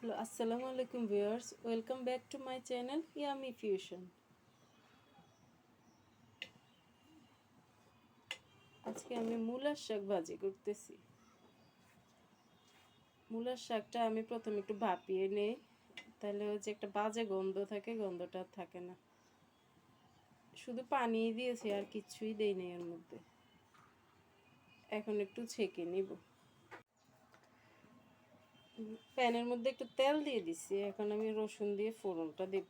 Hello, Assalamu alaikum viewers. Welcome back to my channel Yummy Fusion. আজকে আমি মূলার শাক ভাজি করতেছি। মূলার শাকটা আমি প্রথমে একটু ভাপিয়ে নেই, তাহলে ওই যে একটা বাজে গন্ধ থাকে, গন্ধটা থাকে না। শুধু পানি দিয়েছি আর কিছুই দেই নাই এর মধ্যে। এখন একটু ছেঁকে নিব। প্যানের মধ্যে একটু তেল দিয়ে দিছি। এখন আমি রসুন দিয়ে ফোড়নটা দেব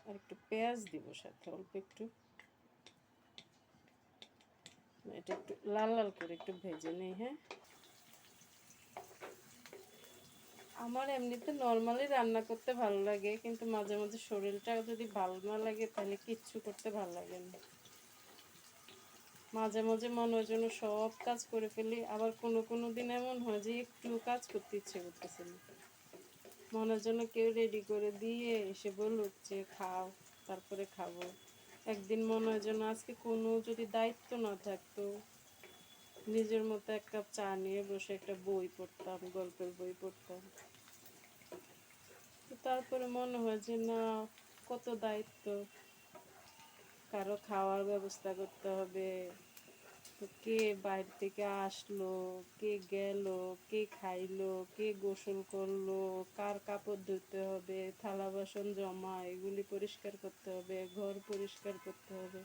আর একটু পেঁয়াজ দিব সাথে অল্প একটু। এটা একটু লাল লাল করে একটু ভেজে নেই। হ্যাঁ, আমার এমনিতে নর্মালি রান্না করতে ভালো লাগে, কিন্তু মাঝে মাঝে শরীরটা যদি ভালো না লাগে তাহলে কিচ্ছু করতে ভালো লাগে না। মাঝে মাঝে মনে হয় যেন সব কাজ করে ফেলি, আবার কোনো কোনো দিন এমন হয় যে একটু কাজ করতে ইচ্ছে করতেছে না। মনে হয় যেন কেউ রেডি করে দিয়ে এসে বলুক যে খাও, তারপরে খাবো। একদিন মনে হয় যেন আজকে কোনো যদি দায়িত্ব না থাকতো, নিজের মতো এক কাপ চা নিয়ে বসে একটা বই পড়তাম, গল্পের বই পড়তাম। তারপরে মনে হয় যে না, কত দায়িত্ব, কারো খাওয়ার ব্যবস্থা করতে হবে, কে বাইরে থেকে আসলো, কে গেল, কে খাইলো, কে গোসল করলো, কার কাপড় ধুতে হবে, থালা বাসন জমা এগুলি পরিষ্কার করতে হবে, ঘর পরিষ্কার করতে হবে।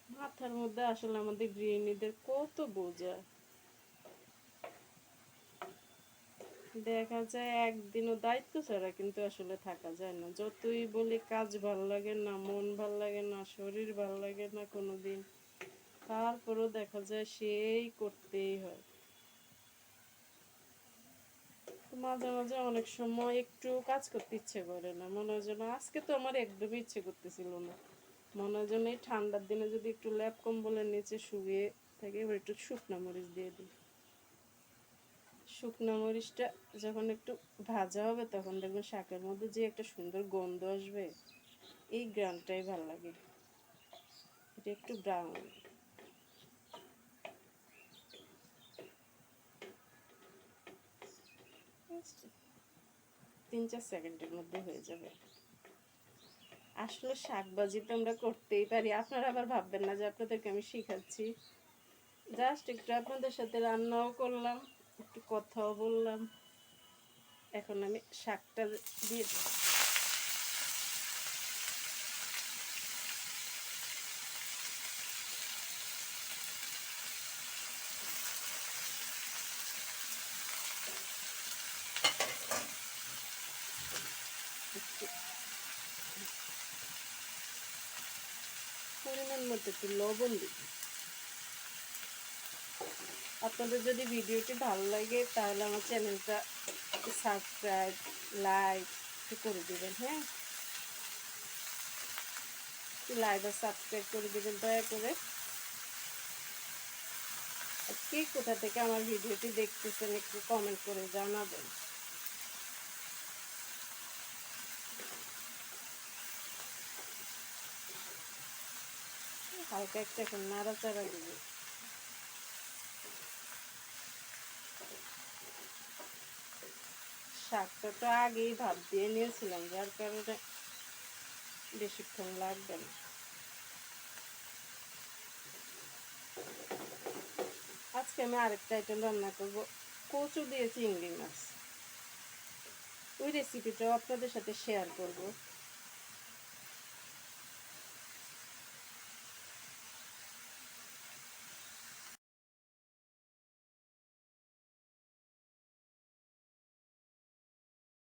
মাথার মধ্যে আসলে আমাদের গৃহিণীদের কত বোঝা। দেখা যায় একদিনও দায়িত্ব ছাড়া কিন্তু আসলে থাকা যায় না। যতই বলি কাজ ভাল লাগে না, মন ভাল লাগে না, শরীর ভাল লাগে না কোনোদিন, তারপরেও দেখা যায় সেই করতেই হয়। মাঝে মাঝে অনেক সময় একটু কাজ করতে ইচ্ছে করে না, মনে হয় যেন আজকে তো আমার একদমই ইচ্ছে করতেছিল না। মনে হয় যেন এই ঠান্ডার দিনে যদি একটু ল্যাপ কম্বলের নিচে শুয়ে থাকে, এবার একটু শুকনা মরিচ দিয়ে দিই। শুকনো মরিচটা যখন একটু ভাজা হবে তখন দেখবেন শাকের মধ্যে যে একটা সুন্দর গন্ধ আসবে, এই গ্রানটাই ভালো লাগে। এটা একটু ব্রাউন, 3-4 সেকেন্ডের মধ্যে হয়ে যাবে। আসলে শাক ভাজি তো আমরা করতেই পারি, আপনারা আবার ভাববেন না যে আপনাদেরকে আমি শিখাচ্ছি। জাস্ট একটু আপনাদের সাথে রান্নাও করলাম, একটু কথাও বললাম। এখন আমি শাকটা দিয়ে দিই। পরিমাণ মতো একটু লবণ দিই। আপনাদের যদি ভিডিওটি ভালো লাগে তাহলে আমার চ্যানেলটা সাবস্ক্রাইব, লাইক একটু করে দেবেন। হ্যাঁ, লাইক আর সাবস্ক্রাইব করে দেবেন দয়া করে। কে কোথা থেকে আমার ভিডিওটি দেখতেছেন একটু কমেন্ট করে জানাবেন। হালকা একটা এখন নাড়াচাড়া দেবে। শাকটা তো আগেই ভাপ দিয়ে নিয়েছিলাম, যার কারণে বেশিক্ষণ লাগবে না। আজকে আমি আরেকটা আইটেম রান্না করব, কচু দিয়ে চিংড়ি মাছ। ওই রেসিপিটাও আপনাদের সাথে শেয়ার করব।